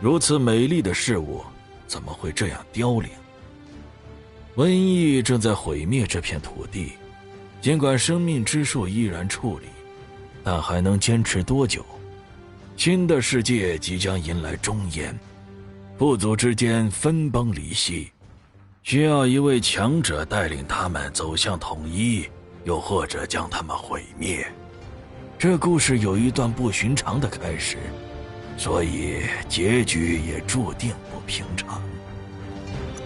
如此美丽的事物，怎么会这样凋零？瘟疫正在毁灭这片土地，尽管生命之树依然矗立，但还能坚持多久？新的世界即将迎来终焉，部族之间分崩离析，需要一位强者带领他们走向统一，又或者将他们毁灭。这故事有一段不寻常的开始，所以结局也注定不平常。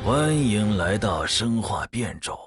欢迎来到生化变种。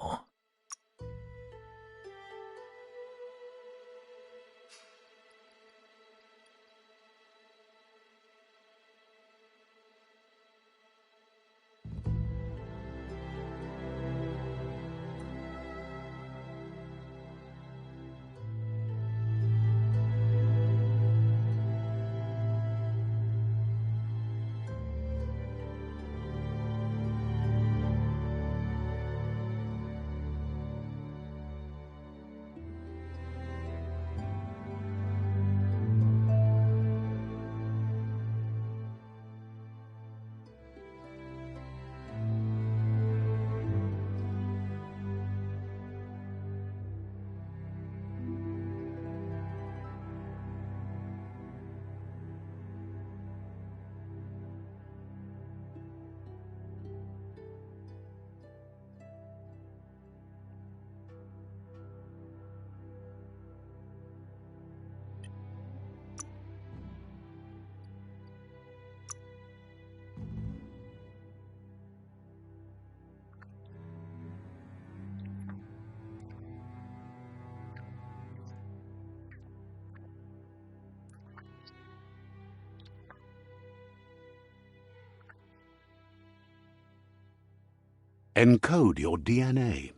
Encode your DNA.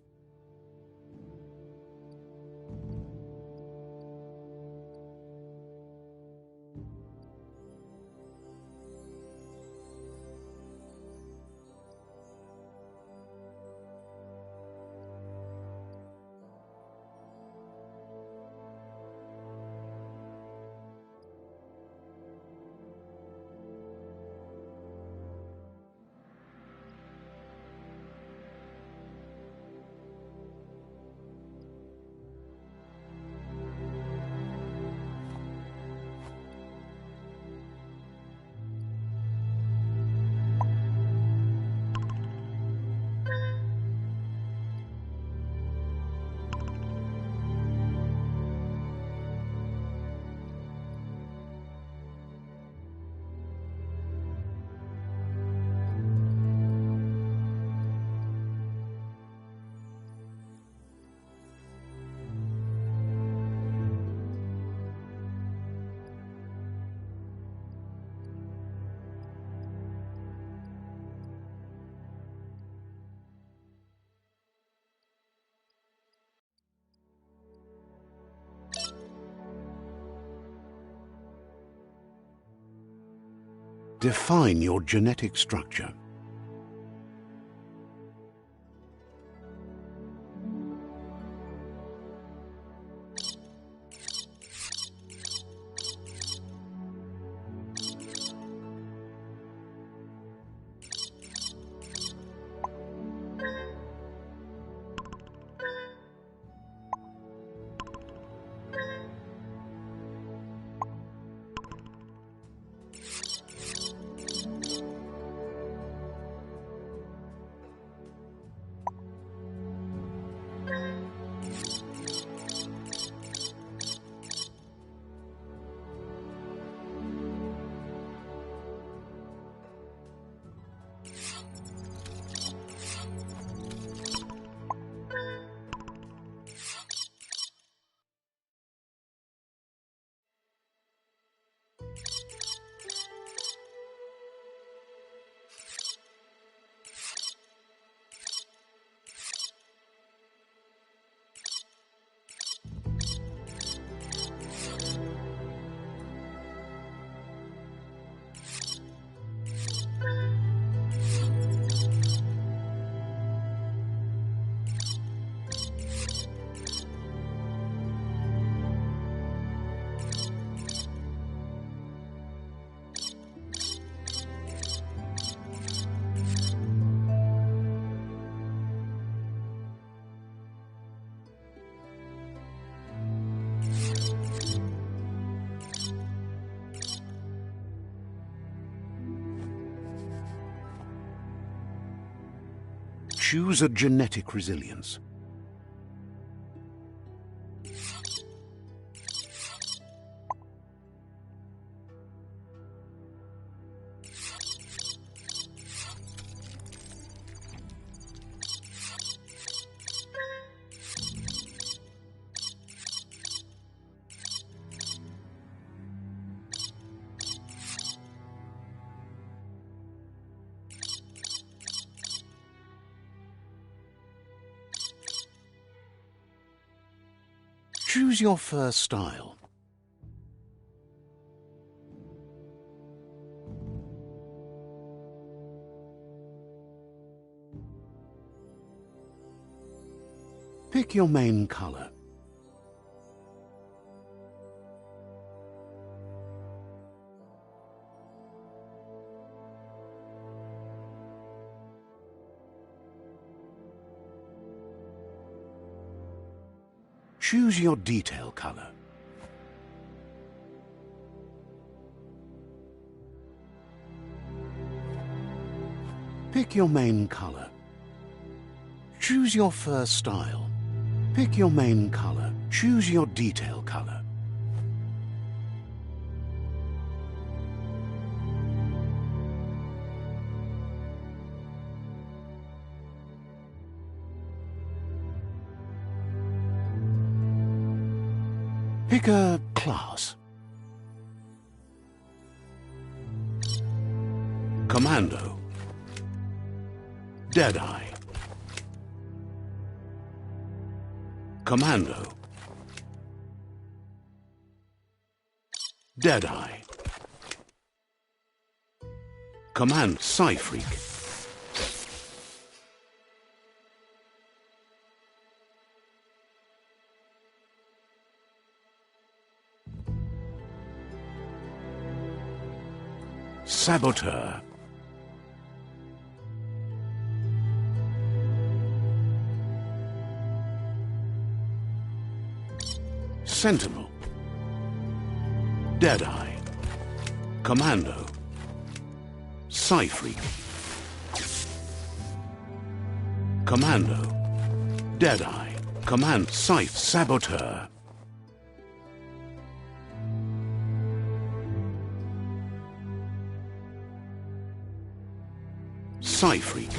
Define your genetic structure. Choose a genetic resilience. Choose your fur style. Pick your main color. Choose your detail color. Pick your main color. Choose your fur style. Pick your main color. Choose your detail color. Pick a class. Commando. Deadeye. Commando. Deadeye. Command Psy-Freak. Saboteur. Sentinel. Deadeye. Commando. Psy-Freak. Commando. Deadeye. Command Saboteur. Psy-Freak.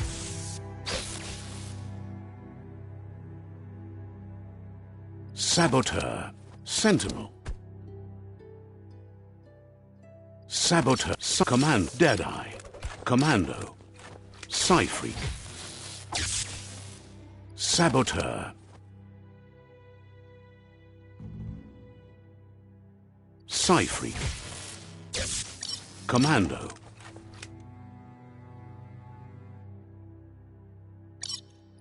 Saboteur. Sentinel. Saboteur. Command Deadeye. Commando. Psy-Freak. Saboteur. Psy-Freak. Commando.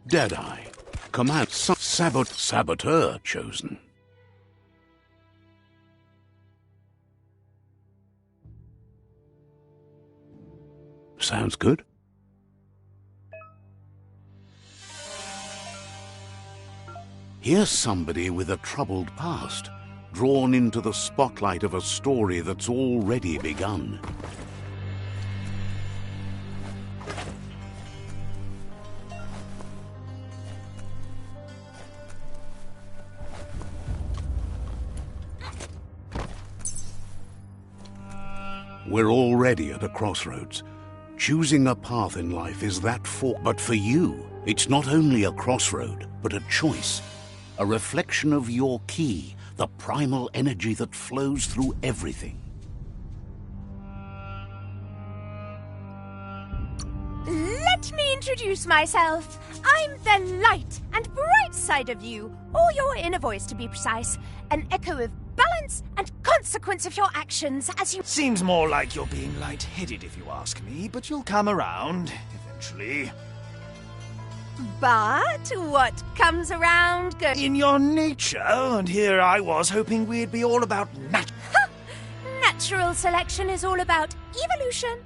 Deadeye. Command Saboteur chosen. Sounds good. Here's somebody with a troubled past, drawn into the spotlight of a story that's already begun. We're already at a crossroads. Choosing a path in life is that but for you, it's not only a crossroad, but a choice. A reflection of your key, the primal energy that flows through everything. Let me introduce myself. I'm the light and bright side of you, or your inner voice to be precise, an echo of balance and consequence of your actions as you... Seems more like you're being light-headed if you ask me, but you'll come around, eventually. But what comes around goes... In your nature, and here I was hoping we'd be all about Natural selection is all about evolution.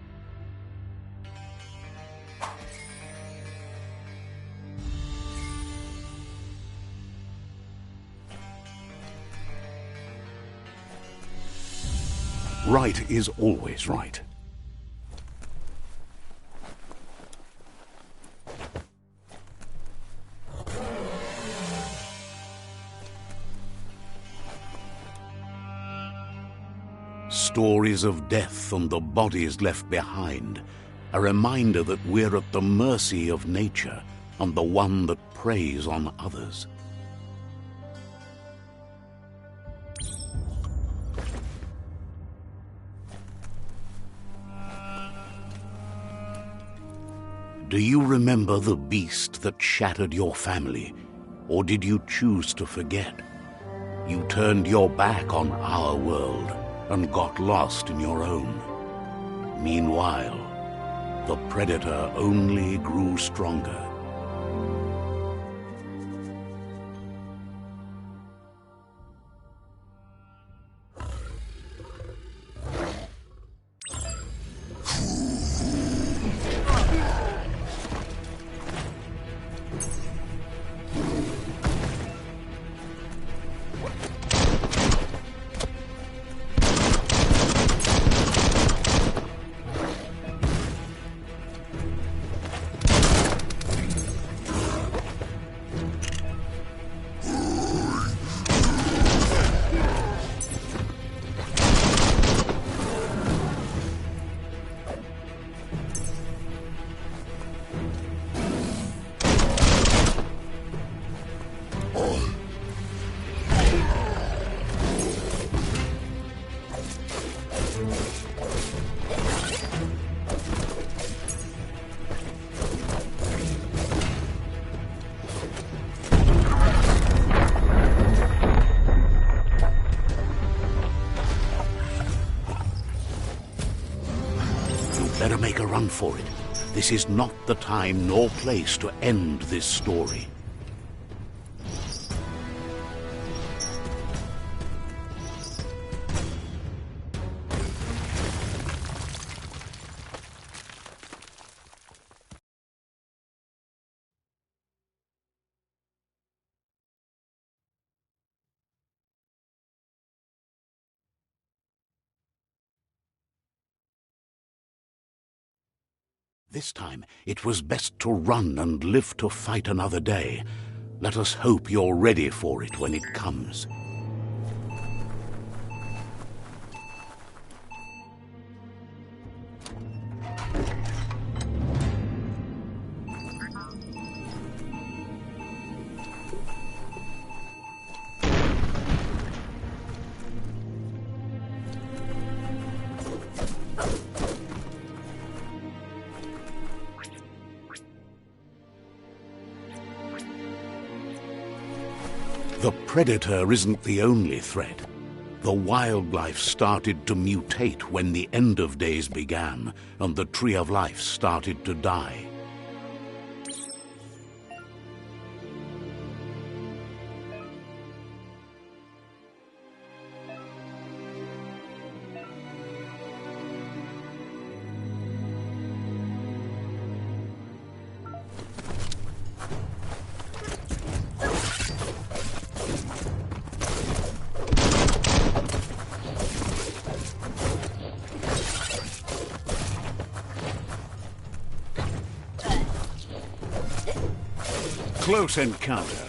Right is always right. Stories of death and the bodies left behind. A reminder that we're at the mercy of nature and the one that preys on others. Do you remember the beast that shattered your family, or did you choose to forget? You turned your back on our world and got lost in your own. Meanwhile, the predator only grew stronger. Better make a run for it. This is not the time nor place to end this story. This time, it was best to run and live to fight another day. Let us hope you're ready for it when it comes. The predator isn't the only threat. The wildlife started to mutate when the end of days began, and the tree of life started to die. Close encounter.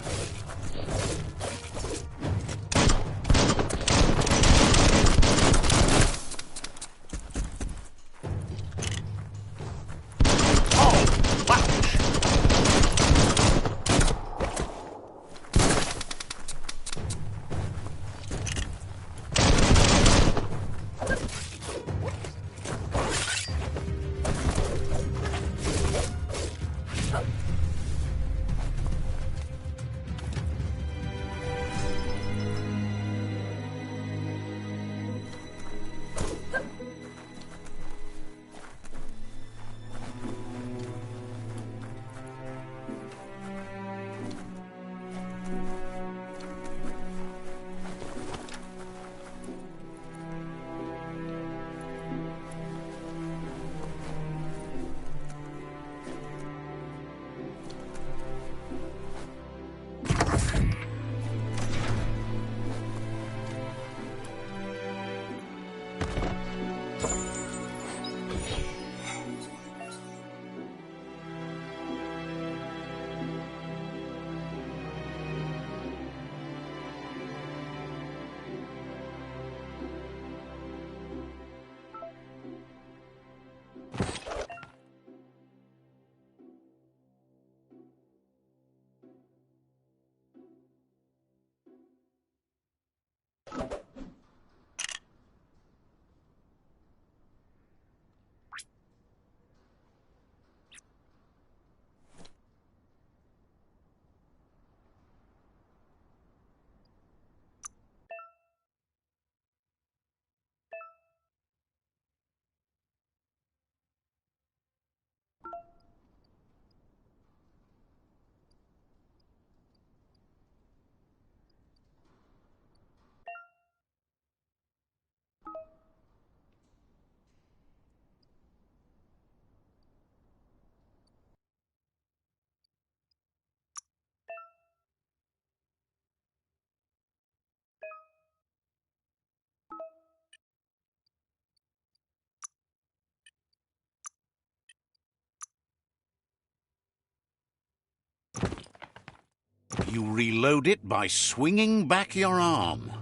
You reload it by swinging back your arm.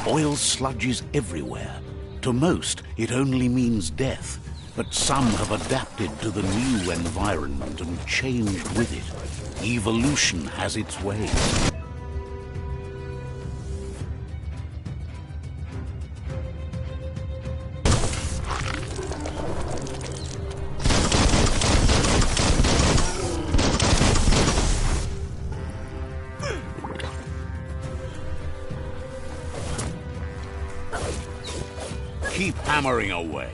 Oil sludges everywhere. To most, it only means death, but some have adapted to the new environment and changed with it. Evolution has its ways. Keep hammering away.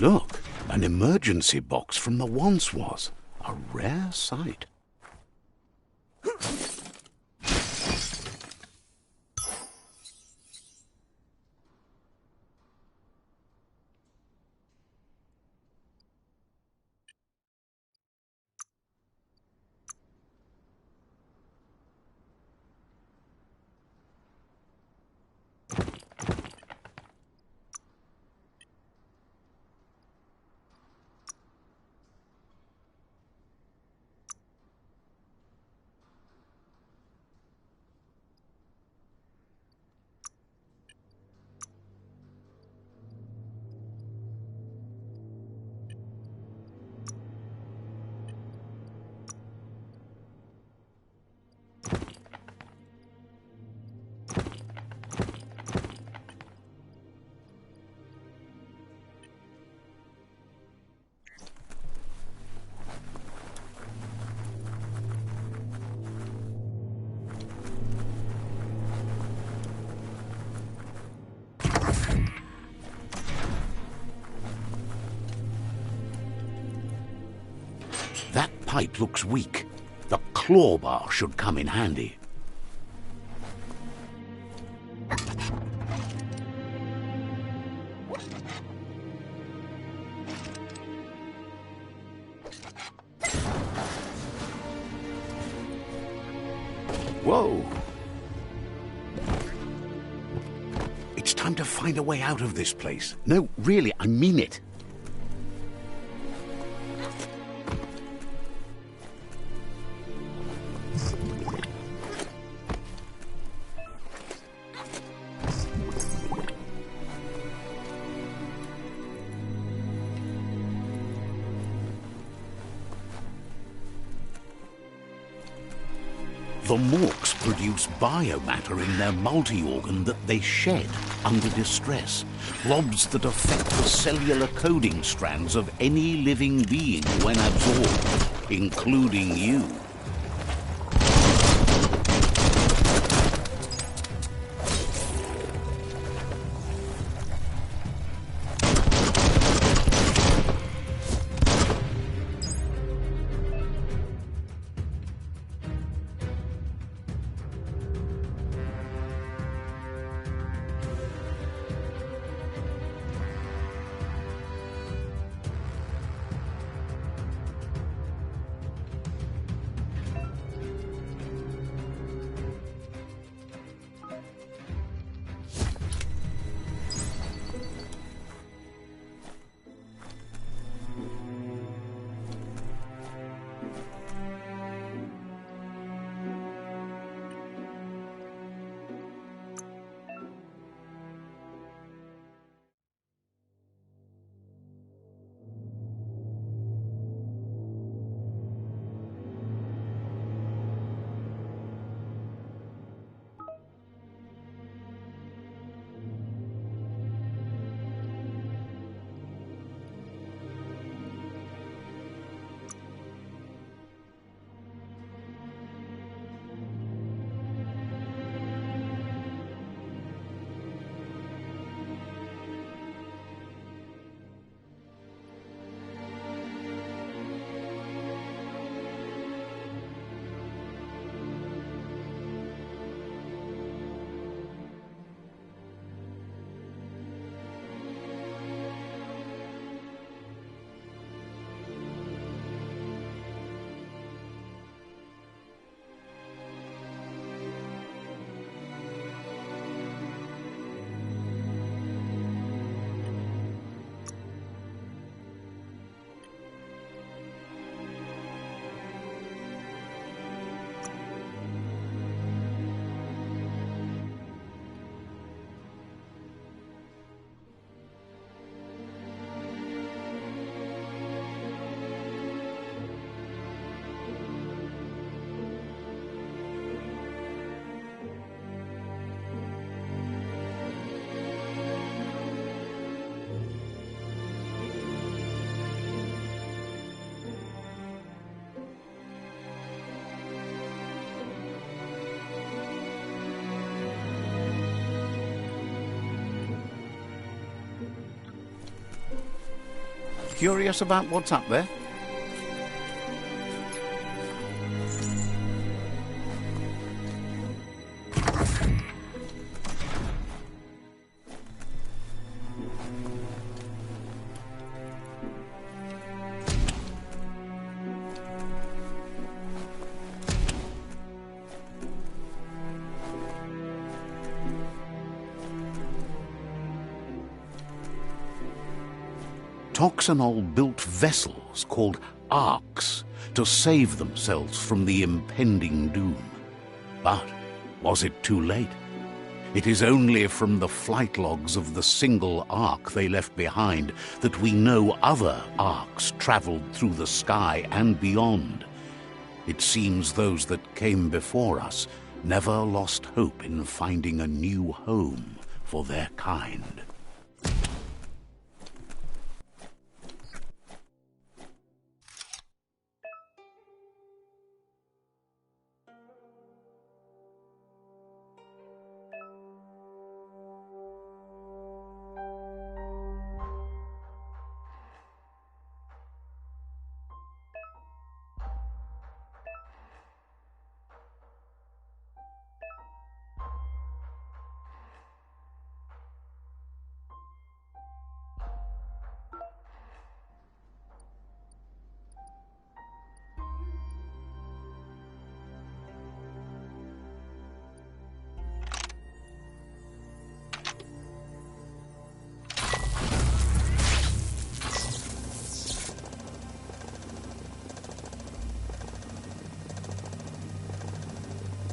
Look, an emergency box from the once was. A rare sight. That pipe looks weak. The claw bar should come in handy. Whoa! It's time to find a way out of this place. No, really, I mean it. The Morks produce biomatter in their multi-organ that they shed under distress, blobs that affect the cellular coding strands of any living being when absorbed, including you. Curious about what's up there? Toxanol built vessels called arks to save themselves from the impending doom. But was it too late? It is only from the flight logs of the single ark they left behind that we know other arks traveled through the sky and beyond. It seems those that came before us never lost hope in finding a new home for their kind.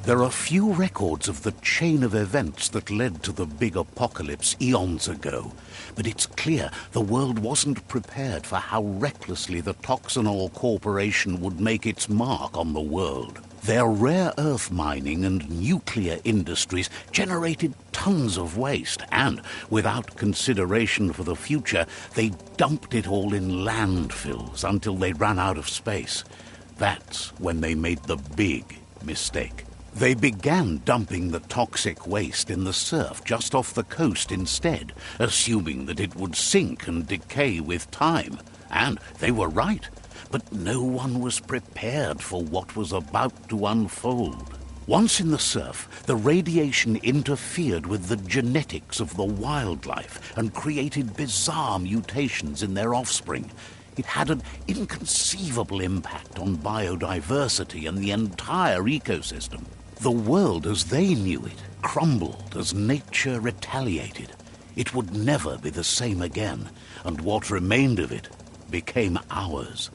There are few records of the chain of events that led to the big apocalypse eons ago, but it's clear the world wasn't prepared for how recklessly the Toxanol Corporation would make its mark on the world. Their rare earth mining and nuclear industries generated tons of waste, and, without consideration for the future, they dumped it all in landfills until they ran out of space. That's when they made the big mistake. They began dumping the toxic waste in the surf just off the coast instead, assuming that it would sink and decay with time. And they were right, but no one was prepared for what was about to unfold. Once in the surf, the radiation interfered with the genetics of the wildlife and created bizarre mutations in their offspring. It had an inconceivable impact on biodiversity and the entire ecosystem. The world as they knew it crumbled as nature retaliated. It would never be the same again, and what remained of it became ours.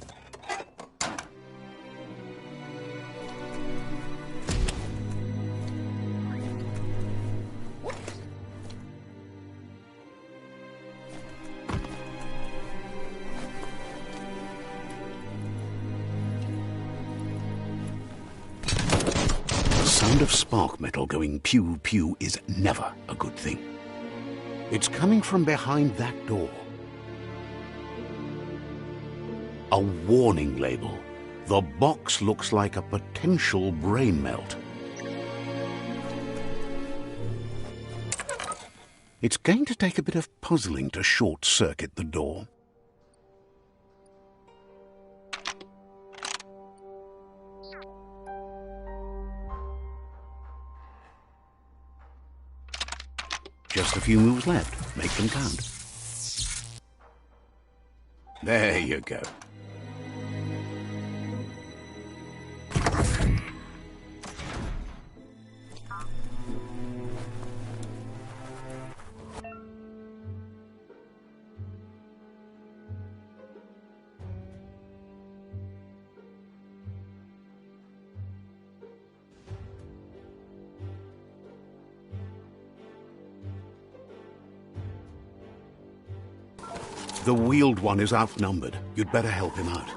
The sound of spark metal going pew-pew is never a good thing. It's coming from behind that door. A warning label. The box looks like a potential brain melt. It's going to take a bit of puzzling to short-circuit the door. Just a few moves left. Make them count. There you go. The wheeled one is outnumbered. You'd better help him out.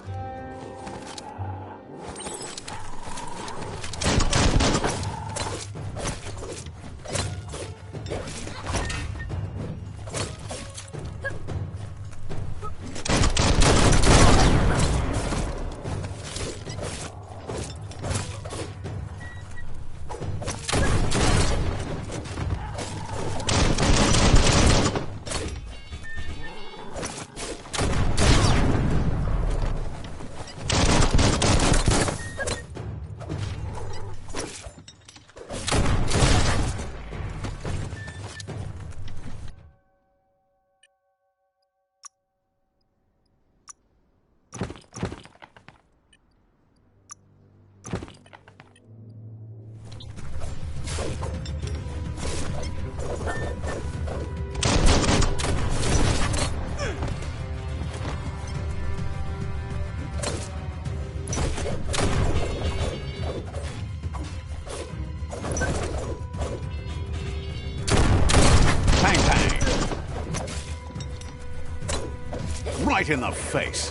right in the face.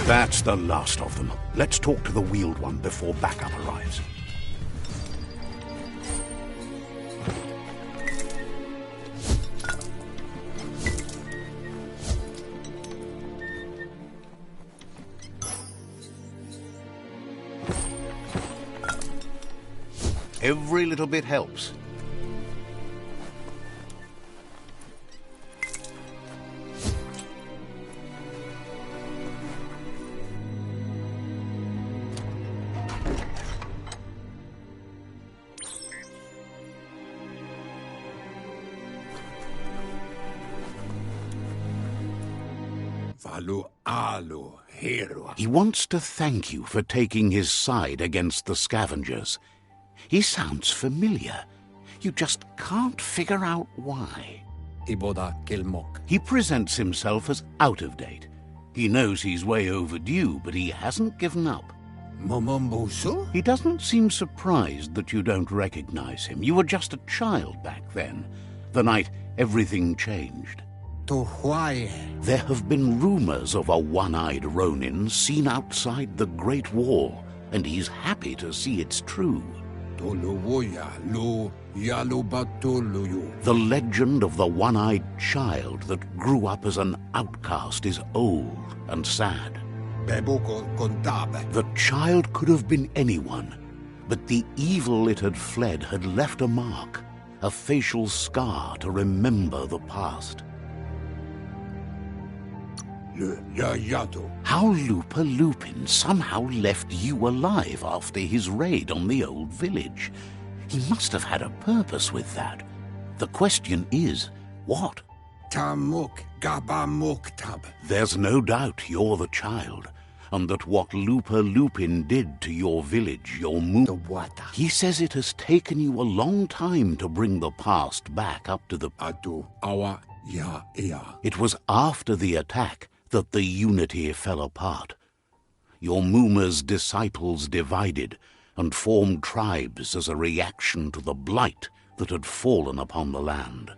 That's the last of them. Let's talk to the wheeled one before backup arrives. Every little bit helps. He wants to thank you for taking his side against the scavengers. He sounds familiar. You just can't figure out why. He presents himself as out of date. He knows he's way overdue, but he hasn't given up. He doesn't seem surprised that you don't recognize him. You were just a child back then, the night everything changed. There have been rumors of a one-eyed Ronin seen outside the Great Wall, and he's happy to see it's true. The legend of the one-eyed child that grew up as an outcast is old and sad. The child could have been anyone, but the evil it had fled had left a mark, a facial scar to remember the past. How Lupa Lupin somehow left you alive after his raid on the old village. He must have had a purpose with that. The question is, what? There's no doubt you're the child, and that what Lupa Lupin did to your village, your he says it has taken you a long time to bring the past back up to the... It was after the attack that the unity fell apart. Your Muma's disciples divided and formed tribes as a reaction to the blight that had fallen upon the land.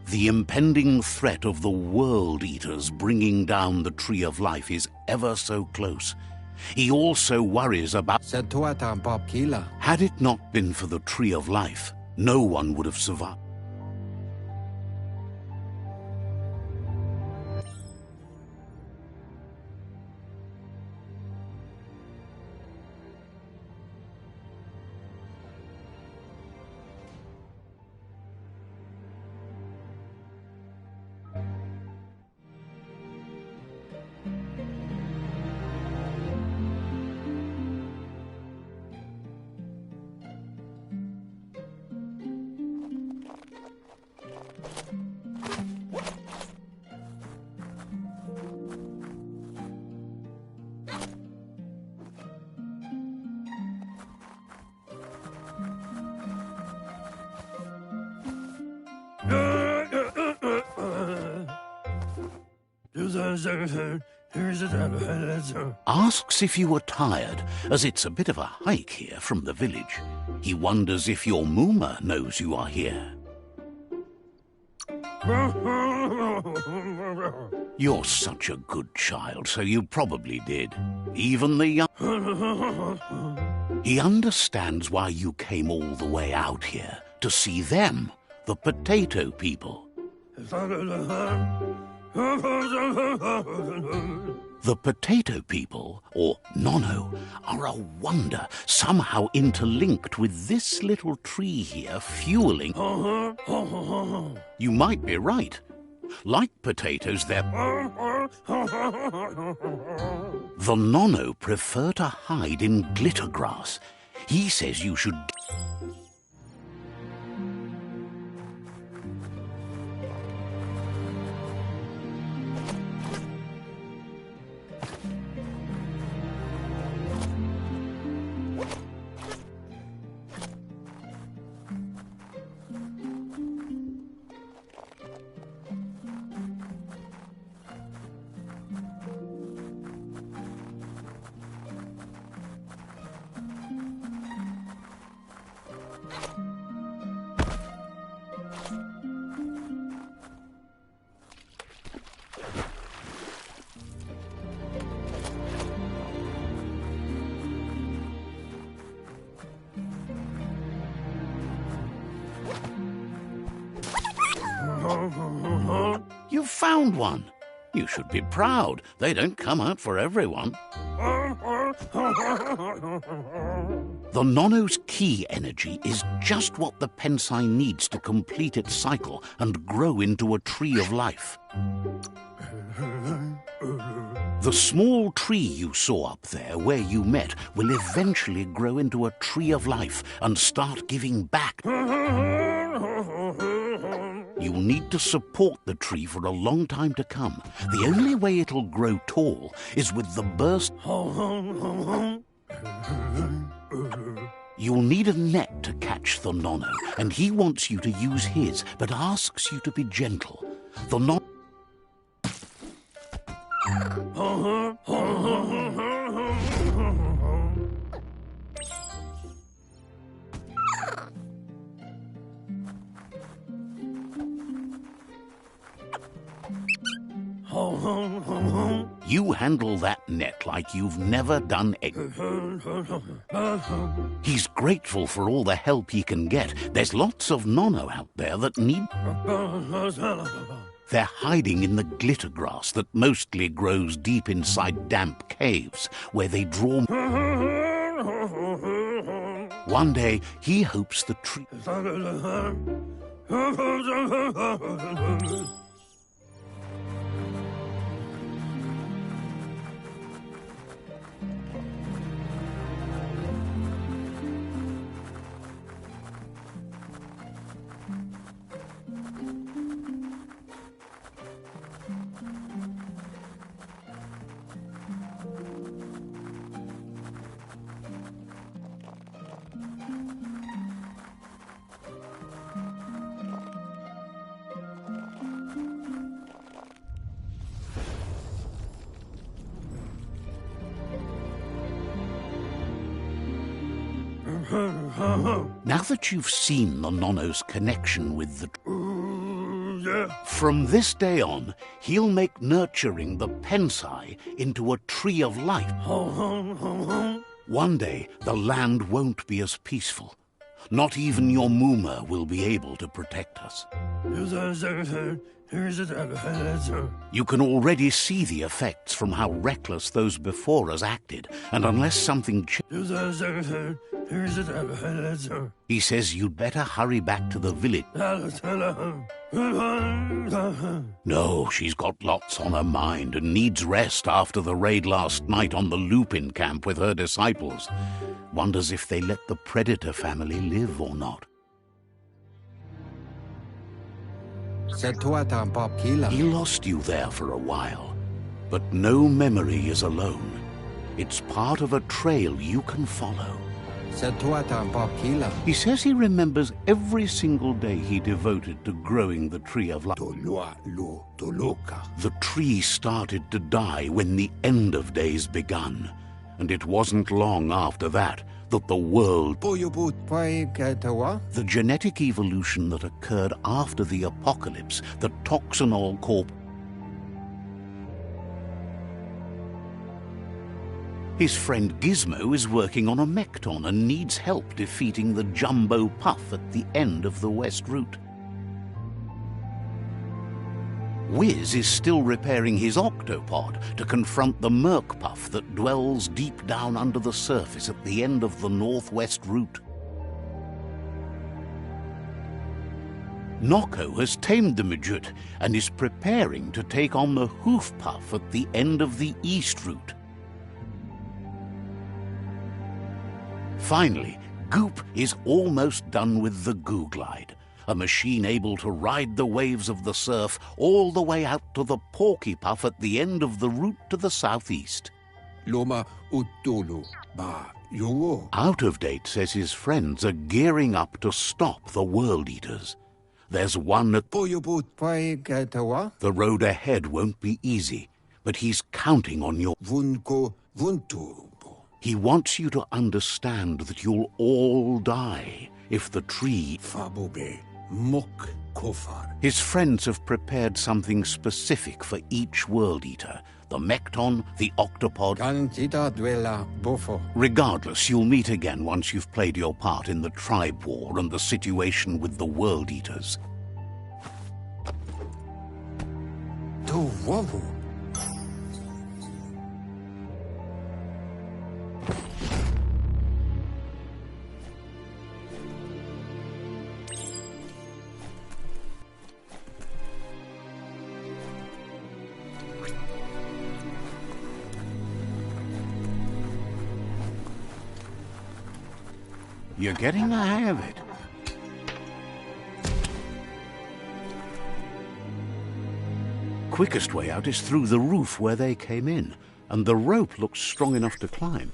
The impending threat of the World Eaters bringing down the Tree of Life is ever so close. He also worries about... Had it not been for the Tree of Life, no one would have survived. Asks if you were tired, as it's a bit of a hike here from the village. He wonders if your Muma knows you are here. You're such a good child, so you probably did. Even the young... He understands why you came all the way out here, to see them, the potato people. The potato people, or Nono, are a wonder, somehow interlinked with this little tree here fueling... You might be right. Like potatoes, they're... The Nono prefer to hide in glitter grass. He says you should... You've found one. You should be proud. They don't come out for everyone. The Nono's key energy is just what the Pensai needs to complete its cycle and grow into a tree of life. The small tree you saw up there where you met will eventually grow into a tree of life and start giving back. You'll need to support the tree for a long time to come. The only way it'll grow tall is with the burst. You'll need a net to catch the Nono, and he wants you to use his, but asks you to be gentle. The Nono... You handle that net like you've never done it. He's grateful for all the help he can get. There's lots of Nono out there that need... They're hiding in the glitter grass that mostly grows deep inside damp caves, where they draw... One day, he hopes the tree... Now that you've seen the Nono's connection with the... From this day on, he'll make nurturing the Pensai into a tree of life. One day, the land won't be as peaceful. Not even your Muma will be able to protect us. You can already see the effects from how reckless those before us acted, and unless something he says you'd better hurry back to the village. No, she's got lots on her mind and needs rest after the raid last night on the Lupin camp with her disciples. Wonders if they let the Predator family live or not. He lost you there for a while, but no memory is alone. It's part of a trail you can follow. He says he remembers every single day he devoted to growing the tree of life. The tree started to die when the end of days begun, and it wasn't long after that that the world... The genetic evolution that occurred after the apocalypse, the Toxinol Corp... His friend Gizmo is working on a Mekton and needs help defeating the Jumbo Puff at the end of the West Route. Wiz is still repairing his octopod to confront the Merc Puff that dwells deep down under the surface at the end of the Northwest Route. Noko has tamed the Midget and is preparing to take on the Hoof Puff at the end of the East Route. Finally, Goop is almost done with the Goo Glide, a machine able to ride the waves of the surf all the way out to the Porky Puff at the end of the route to the southeast. Out of Date says his friends are gearing up to stop the World Eaters. There's one at... The road ahead won't be easy, but he's counting on your... He wants you to understand that you'll all die if the tree... His friends have prepared something specific for each World Eater. The Mekton, the Octopod... Regardless, you'll meet again once you've played your part in the Tribe War and the situation with the World Eaters. Oh, whoa. You're getting the hang of it. Quickest way out is through the roof where they came in, and the rope looks strong enough to climb.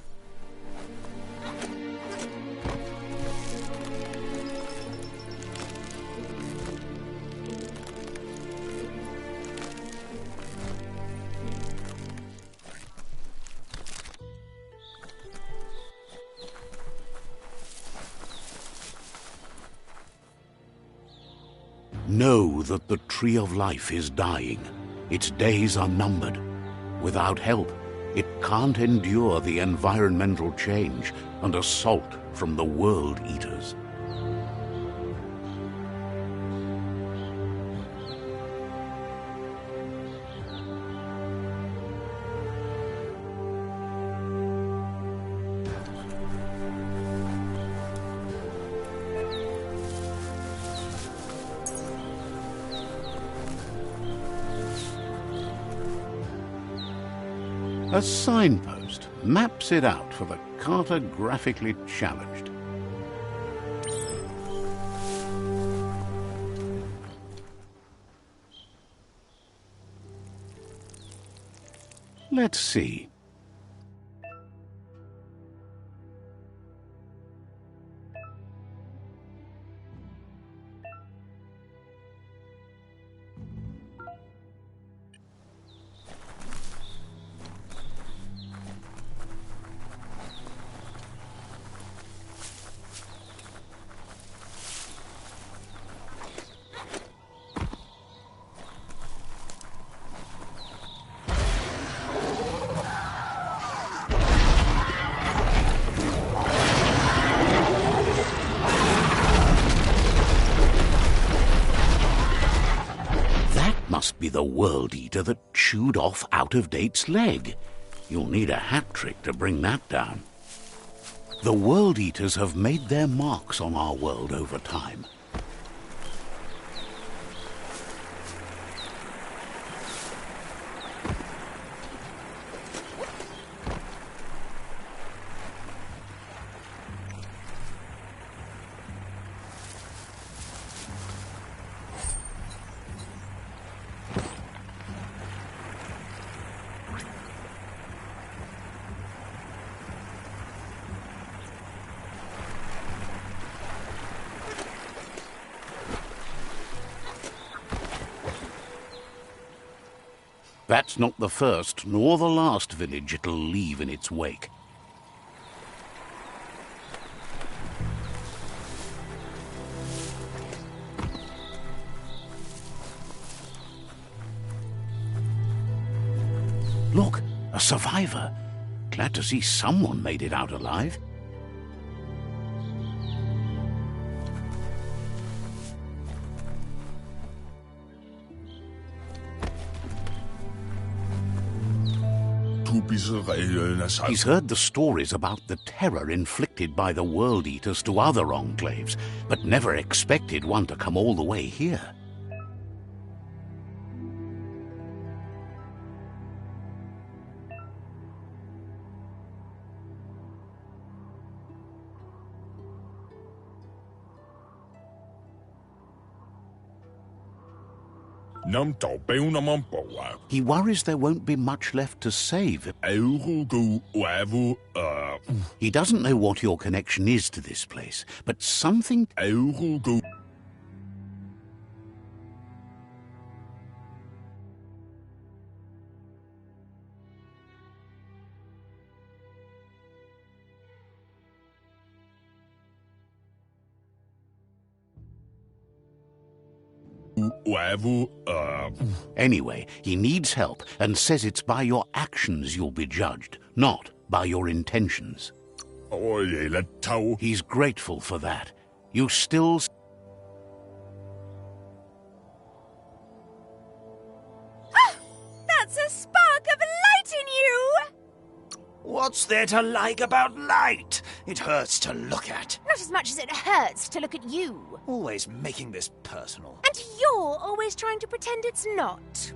Know that the Tree of Life is dying. Its days are numbered. Without help, it can't endure the environmental change and assault from the World Eaters. A signpost maps it out for the cartographically challenged. Let's see. Must be the World Eater that chewed off Out-of-Date's leg. You'll need a hat trick to bring that down. The World Eaters have made their marks on our world over time. That's not the first nor the last village it'll leave in its wake. Look, a survivor. Glad to see someone made it out alive. He's heard the stories about the terror inflicted by the World Eaters to other enclaves, but never expected one to come all the way here. He worries there won't be much left to save. He doesn't know what your connection is to this place, but something... Anyway, he needs help and says it's by your actions you'll be judged, not by your intentions. He's grateful for that. You still... What's there to like about light? It hurts to look at. Not as much as it hurts to look at you. Always making this personal. And you're always trying to pretend it's not.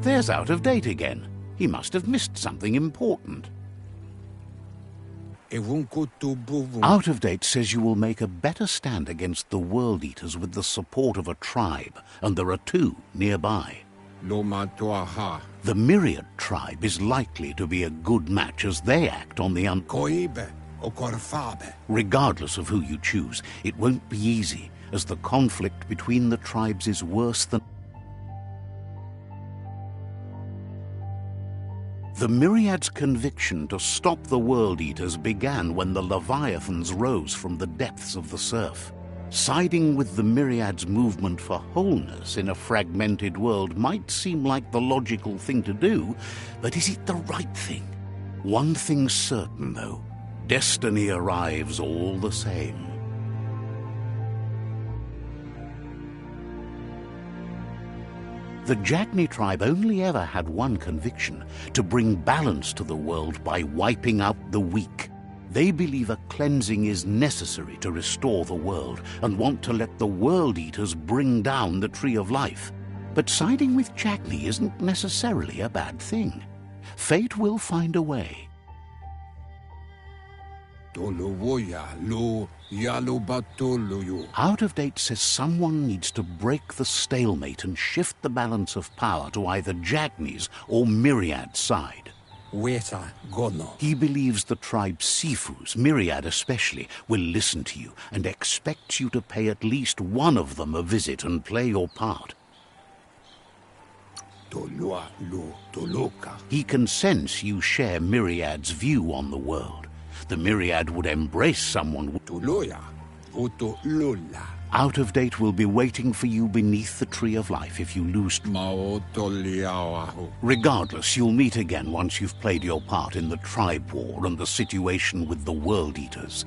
There's Out of Date again. He must have missed something important. Out of Date says you will make a better stand against the World Eaters with the support of a tribe, and there are 2 nearby. The Myriad tribe is likely to be a good match as they act on the Regardless of who you choose, it won't be easy, as the conflict between the tribes is worse than... The Myriad's conviction to stop the World Eaters began when the Leviathans rose from the depths of the surf. Siding with the Myriad's movement for wholeness in a fragmented world might seem like the logical thing to do, but is it the right thing? One thing's certain, though. Destiny arrives all the same. The Jagni tribe only ever had one conviction: to bring balance to the world by wiping out the weak. They believe a cleansing is necessary to restore the world and want to let the World Eaters bring down the Tree of Life. But siding with Jagni isn't necessarily a bad thing. Fate will find a way. Out of Date says someone needs to break the stalemate and shift the balance of power to either Jagni's or Myriad's side. He believes the tribe Sifus, Myriad especially, will listen to you and expects you to pay at least one of them a visit and play your part. He can sense you share Myriad's view on the world. The Myriad would embrace someone. Out of Date will be waiting for you beneath the Tree of Life if you lose. Regardless, you'll meet again once you've played your part in the tribe war and the situation with the World Eaters.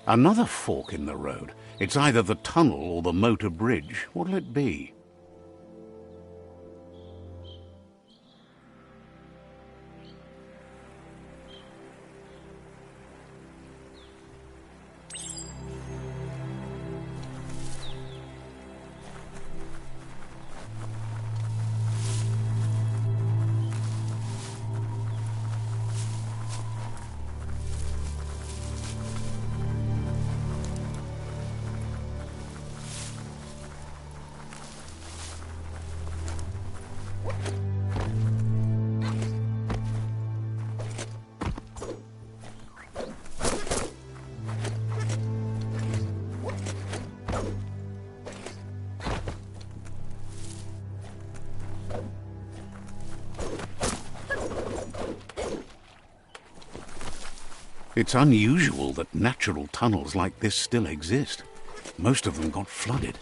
Another fork in the road. It's either the tunnel or the motor bridge. What'll it be? It's unusual that natural tunnels like this still exist. Most of them got flooded.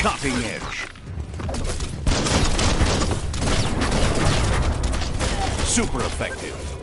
Cutting edge. Super effective.